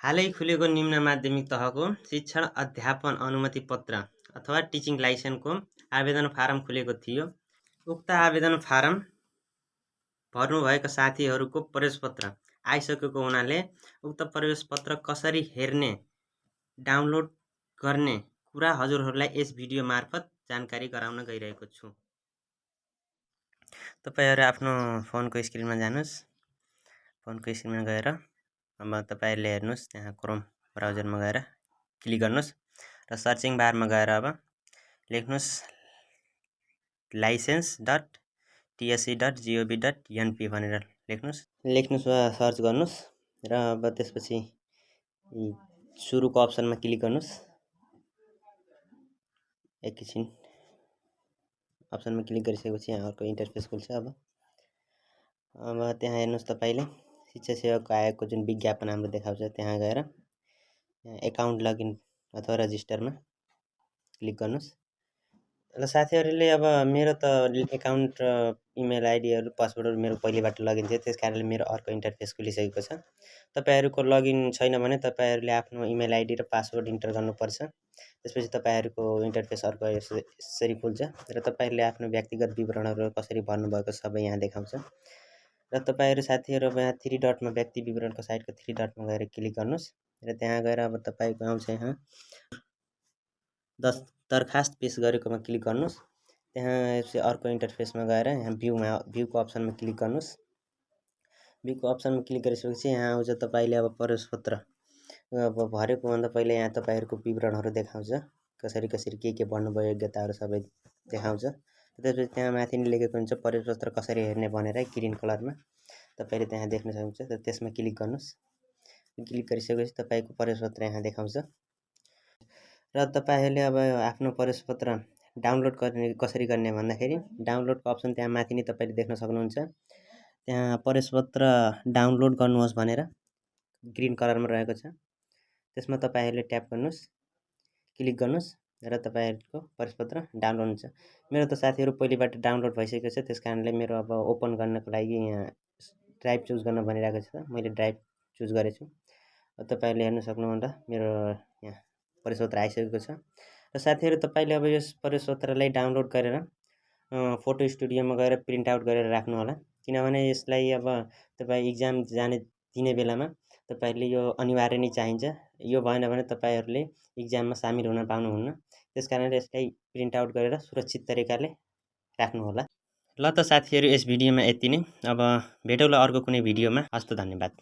हालै खुलेको निम्न माध्यमिक तहको शिक्षण अध्यापन अनुमति पत्र अथवा टिचिङ लाइसेन्सको आवेदन फारम खुलेको थियो। उक्त आवेदन फारम भर्नुभएका साथीहरूको प्रवेशपत्र आइसकेको हुनाले उक्त प्रवेशपत्र कसरी हेर्ने, डाउनलोड गर्ने कुरा हजुरहरूलाई यस भिडियो मार्फत जानकारी गराउन गइरहेको छु। तपाईहरु आफ्नो फोनको स्क्रिनमा जानुस्। फोनको स्क्रिनमा गएर अब तपाईहरुले हेर्नुस्, त्यहाँ क्रोम ब्राउजरमा गएर क्लिक गर्नुस् र सर्चिङ बारमा गएर अब लेख्नुस् license.tsc.gov.np भनेर लेख्नुस् वा सर्च गर्नुस् र अब त्यसपछि सुरुको अप्सनमा क्लिक गर्नुस्। एकैछिन अप्सनमा क्लिक गरिसकेपछि यहाँ अर्को इन्टरफेस खुल्छ। अब त्यहाँ हेर्नुस्, तपाईले शिक्षा सेवाको आयोगको जुन विज्ञापन हाम्रो देखाउँछ त्यहाँ गएर एकाउन्ट लगइन अथवा रजिस्टरमा क्लिक गर्नुस्। ल साथीहरुले अब मेरो त एकाउन्ट र इमेल आइडीहरु पासवर्डहरु मेरो पहिलेबाट लगइन थियो, त्यसकारणले मेरो अर्को इन्टरफेस खुलिसकेको छ। तपाईहरुको लगइन छैन भने तपाईहरुले आफ्नो इमेल आइडी र पासवर्ड इन्टर गर्नुपर्छ। त्यसपछि तपाईहरुको इन्टरफेस अर्को यसरी खुल्छ र तपाईहरुले आफ्नो व्यक्तिगत विवरणहरु कसरी भर्नुभएको सबै यहाँ देखाउँछ। र तपाईहरु साथीहरु अब यहाँ 3 डटमा व्यक्ति विवरणको साइडको 3 डटमा गएर क्लिक गर्नुस् र त्यहाँ गएर अब तपाईको आउँछ यहाँ दरखास्त पेश गरेकोमा क्लिक गर्नुस्। त्यहाँ अर्को इन्टरफेसमा गएर यहाँ भ्यूको अप्सनमा क्लिक गर्नुस्। भ्यूको अप्सनमा क्लिक गरिसकेपछि यहाँ आउँछ तपाईले अब प्रवेशपत्र अब भरेको भन्दा पहिले यहाँ तपाईहरुको विवरणहरु देखाउँछ, कसरी के भन्नुभयो, योग्यताहरु सबै देखाउँछ। त्यसपछि त्यहाँ माथि नै लेखेको हुन्छ प्रवेशपत्र कसरी हेर्ने भनेर ग्रीन कलरमा तपाईले त्यहाँ देख्न सक्नुहुन्छ। र त्यसमा क्लिक गर्नुस्। क्लिक गरिसकेपछि तपाईको प्रवेशपत्र यहाँ देखाउँछ र तपाईहरुले अब आफ्नो प्रवेशपत्र डाउनलोड कसरी गर्ने भन्दाखेरि डाउनलोडको अप्सन त्यहाँ माथि नै तपाईले देख्न सक्नुहुन्छ। त्यहाँ प्रवेशपत्र डाउनलोड गर्नुहोस् भनेर ग्रीन कलरमा रहेको छ। त्यसमा तपाईहरुले ट्याप गर्नुस्, क्लिक गर्नुस् र तपाईहरुको प्रवेशपत्र डाउनलोड हुन्छ। मेरो त साथीहरु पहिलेबाट डाउनलोड भइसकेको छ, त्यसकारणले मेरो अब ओपन गर्नको लागि यहाँ ड्राइभ चुज गर्न भनिरहेको छ। मैले ड्राइभ चुज गरेछु। तपाईहरुले हेर्न सक्नुहुन्छ मेरो यहाँ प्रवेशपत्र आइसकेको छ। र साथीहरु तपाईले अब यस प्रवेशपत्रलाई डाउनलोड गरेर फोटो स्टुडियोमा गएर प्रिन्ट आउट गरेर राख्नु होला, किनभने यसलाई अब तपाई एक्जाम दिने बेलामा तपाईहरुले यो अनिवार्य नै चाहिन्छ। यो भएन भने तपाईहरुले एक्जाममा सामेल हुन पाउनुहुन्न। त्यसकारणले यसलाई प्रिन्ट आउट गरेर सुरक्षित तरिकाले राख्नु होला। ल त साथीहरु, यस भिडियोमा यति नै। अब भेटौँला अर्को कुनै भिडियोमा। हस्त धन्यवाद।